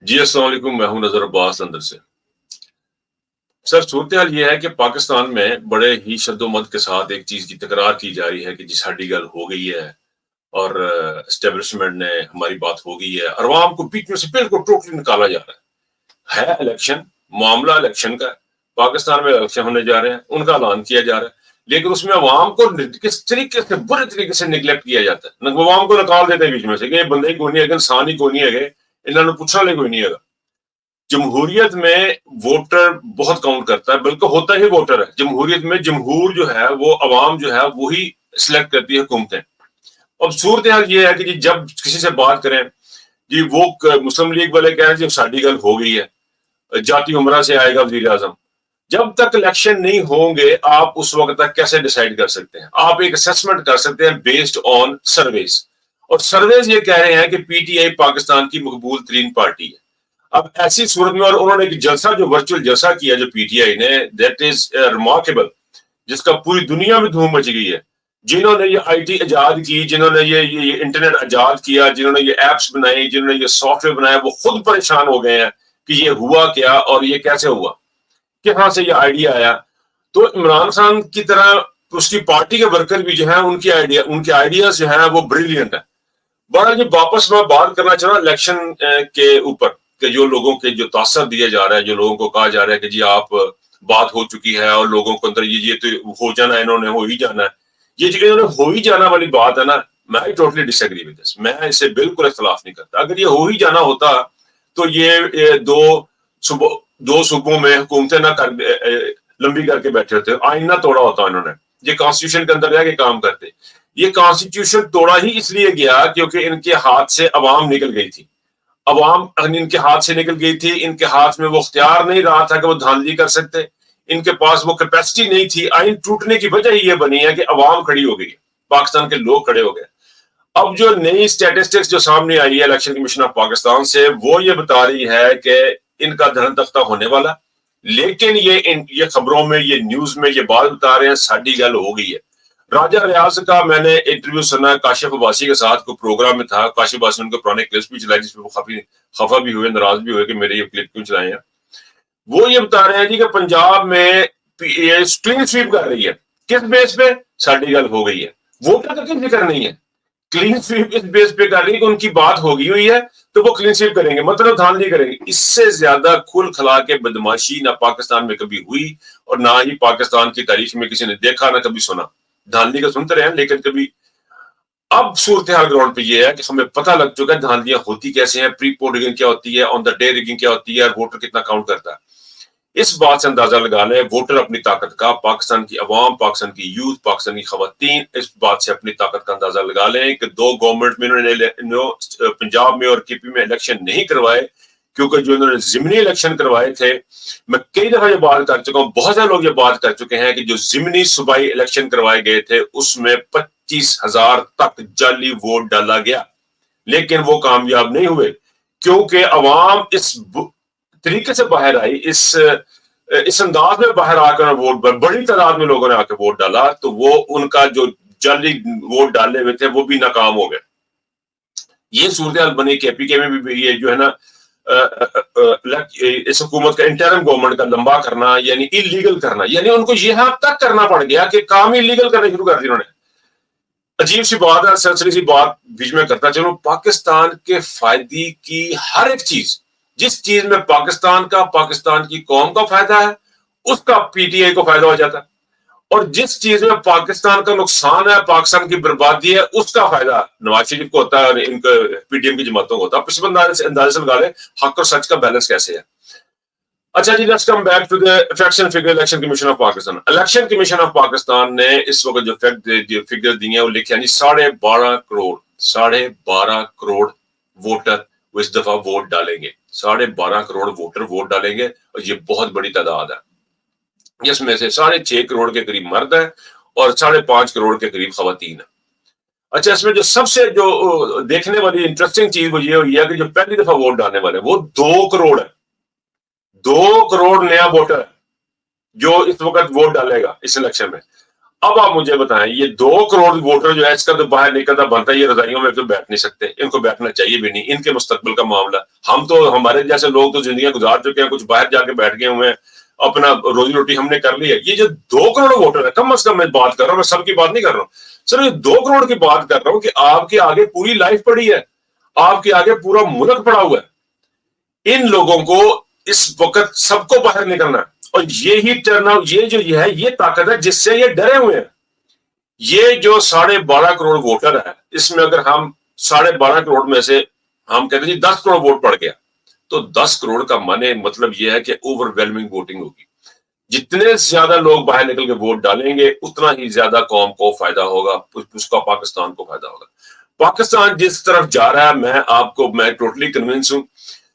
جی السلام علیکم، میں ہوں نظر عباس لندن سے۔ سر صورتحال یہ ہے کہ پاکستان میں بڑے ہی شد و مد کے ساتھ ایک چیز کی تکرار کی جا رہی ہے کہ جی ساڈی گل ہو گئی ہے اور اسٹیبلشمنٹ نے ہماری بات ہو گئی ہے، عوام کو بیچ میں سے بالکل ٹوٹلی نکالا جا رہا ہے الیکشن، معاملہ الیکشن کا پاکستان میں الیکشن ہونے جا رہے ہیں، ان کا اعلان کیا جا رہا ہے، لیکن اس میں عوام کو کس طریقے سے برے طریقے سے نگلیکٹ کیا جاتا ہے، عوام کو نکال دیتے ہیں بیچ میں سے کہ یہ بندے ہی کوئی نہیں ہے، انسان ہی کوئی نہیں ہے، انہوں نے پوچھنا لے کوئی نہیں ہے۔ جمہوریت میں ووٹر بہت کاؤنٹ کرتا ہے، بلکہ ہوتا ہی ووٹر ہے جمہوریت میں۔ جمہور جو ہے وہ عوام جو ہے وہی سلیکٹ کرتی ہے حکومتیں۔ اب صورتحال یہ ہے کہ جی جب کسی سے بات کریں جی وہ مسلم لیگ والے کہہ رہے ہیں جی ساڈی گل ہو گئی ہے، جاتی عمرہ سے آئے گا وزیر اعظم۔ جب تک الیکشن نہیں ہوں گے آپ اس وقت تک کیسے ڈیسائیڈ کر سکتے ہیں؟ آپ ایک اسیسمنٹ کر سکتے ہیں بیسڈ آن سرویز، اور سرویز یہ کہہ رہے ہیں کہ پی ٹی آئی پاکستان کی مقبول ترین پارٹی ہے۔ اب ایسی صورت میں، اور انہوں نے ایک جلسہ جو ورچوئل جلسہ کیا جو پی ٹی آئی نے، دیٹ از ریمارکیبل، جس کا پوری دنیا میں دھوم مچ گئی ہے۔ جنہوں نے یہ آئی ٹی ایجاد کی، جنہوں نے یہ انٹرنیٹ ایجاد کیا، جنہوں نے یہ ایپس بنائی، جنہوں نے یہ سافٹ ویئر بنایا، وہ خود پریشان ہو گئے ہیں کہ یہ ہوا کیا اور یہ کیسے ہوا، کہاں سے یہ آئیڈیا آیا۔ تو عمران خان کی طرح اس کی پارٹی کے ورکر بھی جو ہیں ان کے آئیڈیاز جو ہیں وہ بریلینٹ ہیں۔ بہرحال جی واپس میں بات کرنا چاہ رہا ہوں الیکشن کے اوپر، کہ جو لوگوں کے جو تاثر دیا جا رہا ہے، جو لوگوں کو کہا جا رہا ہے کہ جی آپ بات ہو چکی ہے اور لوگوں کو اندر یہ تو ہو جانا ہے، انہوں نے ہو ہی جانا ہے، یہ جو انہوں نے ہو ہی جانا والی بات ہے نا، میں totally disagree with this, میں اس سے بالکل اختلاف نہیں کرتا۔ اگر یہ ہو ہی جانا ہوتا تو یہ دو صوبوں میں حکومتیں نہ لمبی کر کے بیٹھے ہوتے، آئین نہ توڑا ہوتا انہوں نے، یہ کانسٹیٹیوشن کے اندر رہ کے کام کرتے۔ یہ کانسٹیٹیوشن توڑا ہی اس لیے گیا کیونکہ ان کے ہاتھ سے عوام نکل گئی تھی، عوام ان کے ہاتھ سے نکل گئی تھی، ان کے ہاتھ میں وہ اختیار نہیں رہا تھا کہ وہ دھاندلی کر سکتے، ان کے پاس وہ کیپیسٹی نہیں تھی۔ آئین ٹوٹنے کی وجہ ہی یہ بنی ہے کہ عوام کھڑی ہو گئی، پاکستان کے لوگ کھڑے ہو گئے۔ اب جو نئی اسٹیٹسٹکس جو سامنے آئی ہے الیکشن کمیشن آف پاکستان سے، وہ یہ بتا رہی ہے کہ ان کا دھرم تختہ ہونے والا، لیکن یہ خبروں میں، یہ نیوز میں یہ بات بتا رہے ہیں ساڈی گل ہو گئی ہے۔ راجہ ریاض کا میں نے انٹرویو سنا کاشف عباسی کے ساتھ، کوئی پروگرام میں تھا، کاشف عباسی نے ان کو پرانے کلپس بھی چلائے جس میں وہ خفا بھی ہوئے، ناراض بھی ہوئے کہ میرے یہ کلپ کیوں چلائے ہیں۔ وہ یہ بتا رہے ہیں جی کہ پنجاب میں کلین سویپ کر رہی ہے، کس بیس پہ؟ ساڈی گل ہو گئی ہے۔ ووٹر کا کس ذکر نہیں ہے، کلین سویپ اس بیس پہ کر رہی ہے کہ ان کی بات ہو گئی ہوئی ہے تو وہ کلین سویپ کریں گے، مطلب دھاندلی کریں گے۔ اس سے زیادہ کھل کھلا کے بدماشی نہ پاکستان میں کبھی ہوئی اور نہ ہی پاکستان کی تاریخ میں کسی نے دیکھا، نہ کبھی سنا۔ دھاندلی کا سنتے رہے ہیں لیکن کبھی۔ اب صورتحال گراؤنڈ پہ یہ ہے کہ ہمیں پتہ لگ چکا ہے دھاندلیاں ہوتی کیسے ہیں، پری پول ریگنگ کیا ہوتی ہے، آن دا ڈے ریگنگ کیا ہوتی ہے، اور ووٹر کتنا کاؤنٹ کرتا ہے۔ اس بات سے اندازہ لگا لیں ووٹر اپنی طاقت کا، پاکستان کی عوام، پاکستان کی یوتھ، پاکستان کی خواتین اس بات سے اپنی طاقت کا اندازہ لگا لیں کہ دو گورنمنٹ میں انہوں نے پنجاب میں اور کے پی میں الیکشن نہیں کروائے، کیونکہ جو انہوں نے ضمنی الیکشن کروائے تھے، میں کئی دفعہ یہ بات کر چکا ہوں، بہت سارے لوگ یہ بات کر چکے ہیں کہ جو ضمنی صوبائی الیکشن کروائے گئے تھے اس میں 25,000 تک جعلی ووٹ ڈالا گیا، لیکن وہ کامیاب نہیں ہوئے کیونکہ عوام اس طریقے سے باہر آئی، اس انداز میں باہر آ کر ووٹ، بڑی تعداد میں لوگوں نے آ کے ووٹ ڈالا، تو وہ ان کا جو جعلی ووٹ ڈالے ہوئے تھے وہ بھی ناکام ہو گئے۔ یہ صورتحال بنی کے پی کے میں بھی، یہ جو ہے نا اس حکومت کا انٹرم گورنمنٹ کا لمبا کرنا، یعنی انلیگل کرنا، یعنی ان کو یہ حد تک کرنا پڑ گیا کہ کام انلیگل کرنے شروع کر دی انہوں نے۔ عجیب سی بات ہے، سنسری سی بات بیچ میں کرتا چلوں، پاکستان کے فائدے کی ہر ایک چیز، جس چیز میں پاکستان کی قوم کا فائدہ ہے اس کا پی ٹی آئی کو فائدہ ہو جاتا ہے، اور جس چیز میں پاکستان کا نقصان ہے، پاکستان کی بربادی ہے، اس کا فائدہ نواز شریف کو ہوتا ہے اور ان کو پی ٹی ایم کی جماعتوں کو ہوتا ہے۔ اس اندازے سے لگا لیں حق اور سچ کا بیلنس کیسے ہے۔ اچھا جی، let's come back to the facts and figure Election Commission of Pakistan. Election Commission of Pakistan نے اس وقت جو فگر دی ہیں وہ لکھے ہیں 12.5 کروڑ ووٹر وہ اس دفعہ ووٹ ڈالیں گے، 12.5 کروڑ ووٹر ووٹ ڈالیں گے، اور یہ بہت بڑی تعداد ہے، جس میں سے 6.5 کروڑ کے قریب مرد ہیں اور 5.5 کروڑ کے قریب خواتین ہیں۔ اچھا، اس میں جو سب سے جو دیکھنے والی انٹرسٹنگ چیز وہ یہ ہوئی ہے کہ جو پہلی دفعہ ووٹ ڈالنے والے وہ 2 کروڑ ہے، 2 کروڑ نیا ووٹر جو اس وقت ووٹ ڈالے گا اس الیکشن میں۔ اب آپ مجھے بتائیں یہ 2 کروڑ ووٹر جو ہے اس کا تو باہر نکلنا بنتا ہے، یہ رضائیوں میں تو بیٹھ نہیں سکتے، ان کو بیٹھنا چاہیے بھی نہیں، ان کے مستقبل کا معاملہ، ہم تو ہمارے جیسے لوگ تو زندگیاں گزار چکے ہیں، کچھ باہر جا کے بیٹھ گئے ہوئے ہیں، اپنا روزی روٹی ہم نے کر لی ہے۔ یہ جو 2 کروڑ ووٹر ہے، کم از کم میں بات کر رہا ہوں، میں سب کی بات نہیں کر رہا ہوں، صرف یہ 2 کروڑ کی بات کر رہا ہوں کہ آپ کے آگے پوری لائف پڑی ہے، آپ کے آگے پورا ملک پڑا ہوا ہے۔ ان لوگوں کو اس وقت سب کو باہر نکلنا ہے، اور یہی ٹرن آؤٹ، یہ جو یہ ہے، یہ طاقت ہے جس سے یہ ڈرے ہوئے ہیں۔ یہ جو 12.5 کروڑ ووٹر ہے، اس میں اگر ہم 12.5 کروڑ میں سے ہم کہتے ہیں 10 کروڑ ووٹ پڑ گیا، تو 10 کروڑ کا مطلب یہ ہے کہ اوور ویلمنگ ووٹنگ ہوگی۔ جتنے زیادہ لوگ باہر نکل کے ووٹ ڈالیں گے اتنا ہی زیادہ قوم کو فائدہ ہوگا، اس کا پاکستان کو فائدہ ہوگا۔ پاکستان جس طرف جا رہا ہے، میں ٹوٹلی کنونس ہوں،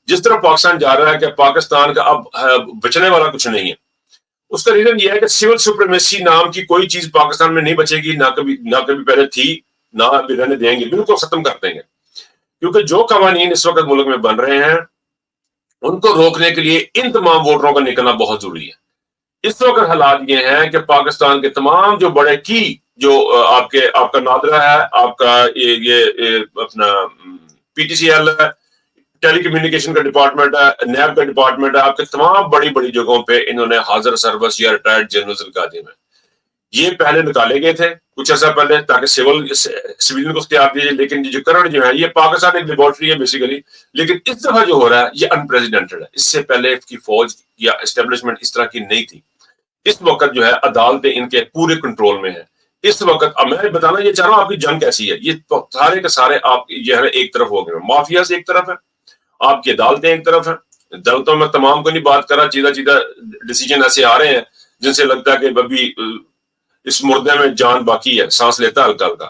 جس طرف پاکستان جا رہا ہے کہ پاکستان کا اب بچنے والا کچھ نہیں ہے۔ اس کا ریزن یہ ہے کہ سول سپریمیسی نام کی کوئی چیز پاکستان میں نہیں بچے گی، نہ کبھی پہلے تھی، نہ ابھی رہنے دیں گے، بالکل ختم کر دیں گے، کیونکہ جو قوانین اس وقت ملک میں بن رہے ہیں ان کو روکنے کے لیے ان تمام ووٹروں کا نکلنا بہت ضروری ہے۔ اس وقت حالات یہ ہیں کہ پاکستان کے تمام جو بڑے کی جو آپ کا نادرا ہے، آپ کا یہ اپنا پی ٹی سی ایل ہے، ٹیلی کمیونیکیشن کا ڈپارٹمنٹ ہے، نیب کا ڈپارٹمنٹ ہے، آپ کے تمام بڑی بڑی جگہوں پہ انہوں نے حاضر سروس یا ریٹائرڈ جنرلز لگا دیے ہیں۔ یہ پہلے نکالے گئے تھے کچھ عرصہ پہلے تاکہ سویلین کو اختیار دیے، لیکن جو کرنٹ جو ہے یہ پاکستان ایک لیبورٹری ہے بیسیکلی، لیکن اس دفعہ جو ہو رہا ہے یہ انپریزیڈنٹڈ ہے۔ اس سے پہلے کی فوج یا اسٹیبلشمنٹ اس طرح کی نہیں تھی۔ اس وقت جو ہے عدالتیں ان کے پورے کنٹرول میں ہیں۔ اس وقت میں بتانا یہ چاہ رہا ہوں آپ کی جنگ کیسی ہے، یہ سارے کے سارے آپ یہ ہے ایک طرف ہو گئے، مافیا سے ایک طرف ہے، آپ کی عدالتیں ایک طرف ہیں۔ عدالتوں میں تمام کو نہیں بات کر رہا، چیدہ ڈیسیجن ایسے آ رہے ہیں جن سے لگتا ہے کہ ابھی اس مردے میں جان باقی ہے، سانس لیتا ہے ہلکا ہلکا۔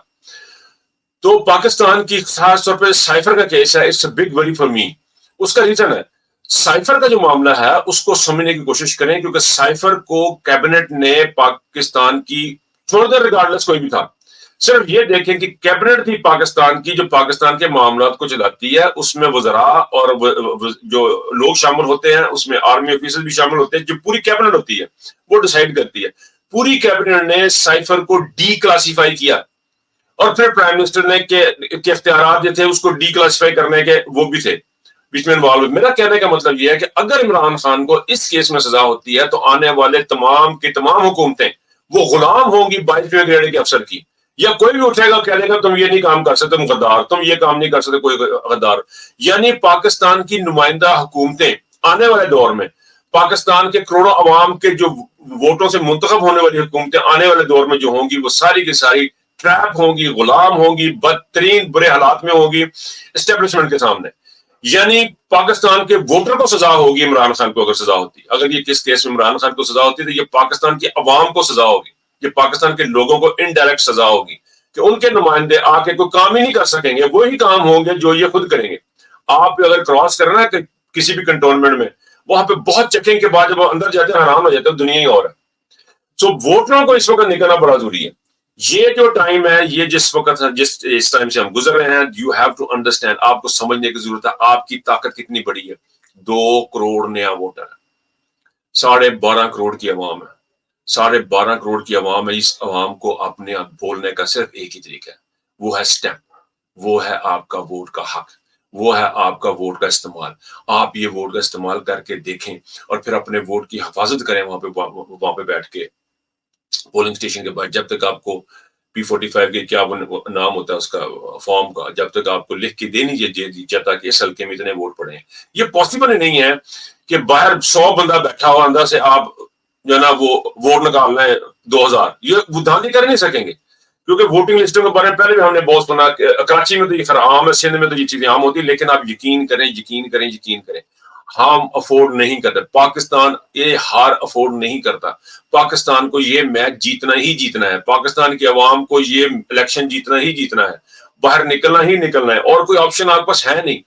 تو پاکستان کی خاص طور پہ سائفر کا کیس ہے، اٹس اے بگ وری فار می۔ اس کا ریزن ہے سائفر کا جو معاملہ ہے اس کو سمجھنے کی کوشش کریں، کیونکہ سائفر کو کیبنٹ نے پاکستان کی چھوڑ دے، ریگارڈلس کوئی بھی تھا، صرف یہ دیکھیں کہ کیبنٹ تھی پاکستان کی جو پاکستان کے معاملات کو چلاتی ہے، اس میں وزراء اور جو لوگ شامل ہوتے ہیں، اس میں آرمی آفیسر بھی شامل ہوتے ہیں، جو پوری کیبنٹ ہوتی ہے وہ ڈیسائیڈ کرتی ہے۔ پوری کیبنٹ نے سائفر کو ڈی کلاسیفائی کیا، اور پھر پرائم منسٹر نے کہ اختیارات جو تھے اس کو ڈی کلاسیفائی کرنے کے وہ بھی تھے بیچ میں انوالو۔ میرا کہنے کا مطلب یہ ہے کہ اگر عمران خان کو اس کیس میں سزا ہوتی ہے تو آنے والے تمام کی تمام حکومتیں وہ غلام ہوں گی 22ویں گریڈ کے افسر کی، یا کوئی بھی اٹھے گا کہہ دے گا تم یہ نہیں کام کر سکتے غدار، تم یہ کام نہیں کر سکتے کوئی غدار۔ یعنی پاکستان کی نمائندہ حکومتیں آنے والے دور میں، پاکستان کے کروڑوں عوام کے جو ووٹوں سے منتخب ہونے والی حکومتیں آنے والے دور میں جو ہوں گی وہ ساری کی ساری ٹریپ ہوں گی، غلام ہوں گی، بدترین برے حالات میں ہوں گی اسٹیبلشمنٹ کے سامنے۔ یعنی پاکستان کے ووٹر کو سزا ہوگی عمران خان کو، اگر سزا ہوتی، اگر یہ کس کیس میں عمران خان کو سزا ہوتی تو یہ پاکستان کے عوام کو سزا ہوگی، یہ پاکستان کے لوگوں کو انڈائریکٹ سزا ہوگی کہ ان کے نمائندے آ کے کوئی کام ہی نہیں کر سکیں گے، وہی کام ہوں گے جو یہ خود کریں گے۔ آپ اگر کراس کرنا ہے کسی بھی کنٹونمنٹ میں، وہاں پہ بہت چیکنگ کے بعد جب وہ اندر جاتے ہیں حیران ہو جاتے ہیں، دنیا ہی اور ہے۔ سو ووٹروں کو اس وقت نکلنا بڑا ضروری ہے۔ یہ جو ٹائم ہے، یہ جس وقت اس ٹائم سے ہم گزر رہے ہیں، یو ہیو ٹو انڈرسٹینڈ، آپ کو سمجھنے کی ضرورت ہے آپ کی طاقت کتنی بڑی ہے۔ 2 کروڑ نیا ووٹر ہے، 12.5 کروڑ کی عوام ہے، 12.5 کروڑ کی عوام ہے۔ اس عوام کو اپنے آپ بولنے کا صرف ایک ہی طریقہ ہے، وہ ہے سٹیمپ، وہ ہے آپ کا ووٹ کا حق، وہ ہے آپ کا ووٹ کا استعمال۔ آپ یہ ووٹ کا استعمال کر کے دیکھیں اور پھر اپنے ووٹ کی حفاظت کریں وہاں پہ بیٹھ کے پولنگ اسٹیشن کے بعد، جب تک آپ کو P45 کے کیا نام ہوتا ہے اس کا فارم کا، جب تک آپ کو لکھ کے دے نہیں جاتا کہ اس حلقے میں اتنے ووٹ پڑے ہیں۔ یہ پاسبل ہی نہیں ہے کہ باہر 100 بندہ بیٹھا ہوا اندر سے آپ جو ہے نا وہ ووٹ نکالنا ہے 2000، یہ وہ دھاندلی کر نہیں سکیں گے، کیونکہ ووٹنگ لسٹوں کے بارے میں پہلے بھی ہم نے بہت سنا کہ کراچی میں تو یہ خیر عام ہے، سندھ میں تو یہ چیزیں عام ہوتی ہیں، لیکن آپ یقین کریں ہم افورڈ نہیں کرتے، پاکستان یہ ہار افورڈ نہیں کرتا، پاکستان کو یہ میچ جیتنا ہی جیتنا ہے، پاکستان کی عوام کو یہ الیکشن جیتنا ہی جیتنا ہے، باہر نکلنا ہی نکلنا ہے، اور کوئی آپشن آپ پاس ہے نہیں۔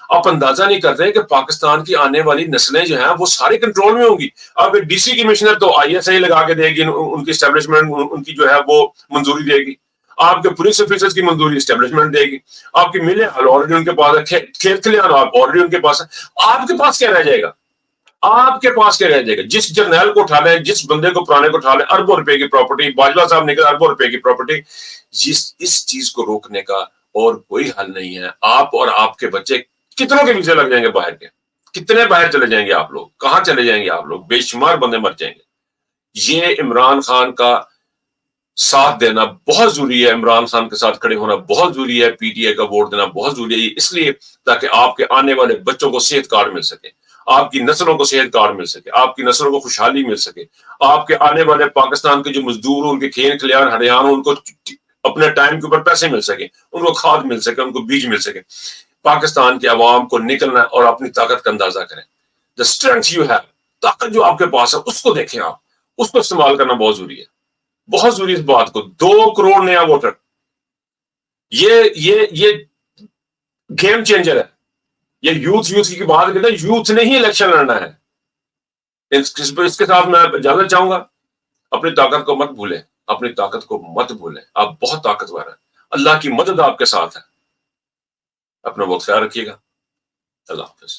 آپ اندازہ نہیں کرتے کہ پاکستان کی آنے والی نسلیں جو ہیں وہ سارے کنٹرول میں ہوں گی۔ اب ڈی سی کمشنر تو ISI لگا کے دے گی، ان کی اسٹیبلشمنٹ ان کی جو ہے وہ منظوری دے گی، آپ کے پولیس آفیسرز کی منظوری اسٹیبلشمنٹ دے گی، آپ کی ملیں آلریڈی ان کے پاس ہے، کھیت کھلیان آپ آلریڈی ان کے پاس ہے، آپ کے پاس کیا رہ جائے گا؟ آپ کے پاس کیا رہ جائے گا؟ جس جرنیل کو اٹھا لیں، جس بندے کو پرانے کو اٹھا لیں، اربوں روپے کی پراپرٹی، باجوہ صاحب نکلے اربوں روپے کی پراپرٹی. اس چیز کو روکنے کا اور کوئی حل نہیں ہے. آپ اور آپ کے بچے کتنوں کے ویزے لگ جائیں گے باہر کے، کتنے باہر چلے جائیں گے آپ لوگ، کہاں چلے جائیں گے آپ لوگ، بے شمار بندے مر جائیں گے. یہ عمران خان کا ساتھ دینا بہت ضروری ہے، عمران خان کے ساتھ کھڑے ہونا بہت ضروری ہے، پی ٹی آئی کا ووٹ دینا بہت ضروری ہے، اس لیے تاکہ آپ کے آنے والے بچوں کو صحت کارڈ مل سکے، آپ کی نسلوں کو صحت کارڈ مل سکے، آپ کی نسلوں کو خوشحالی مل سکے، آپ کے آنے والے پاکستان کے جو مزدور، ان کے کھیت کھلیان ہریان، ان کو اپنے ٹائم کے اوپر پیسے مل سکے، ان کو کھاد مل سکے، ان کو بیج مل سکے. پاکستان کے عوام کو نکلنا اور اپنی طاقت کا اندازہ کریں. دا اسٹرینتھ یو ہیو، طاقت جو آپ کے پاس ہے اس کو دیکھیں، آپ اس کو استعمال کرنا بہت ضروری ہے، بہت ضروری. اس بات کو 2 کروڑ نیا ووٹر، یہ گیم چینجر ہے. یہ یوتھ کی بات کرتے ہیں، یوتھ نے ہی الیکشن لڑنا ہے. اس کے ساتھ میں اجازت چاہوں گا. اپنی طاقت کو مت بھولیں، اپنی طاقت کو مت بھولیں. آپ بہت طاقتور ہیں، اللہ کی مدد آپ کے ساتھ ہے. اپنا وقت خیال رکھیے گا. اللہ حافظ.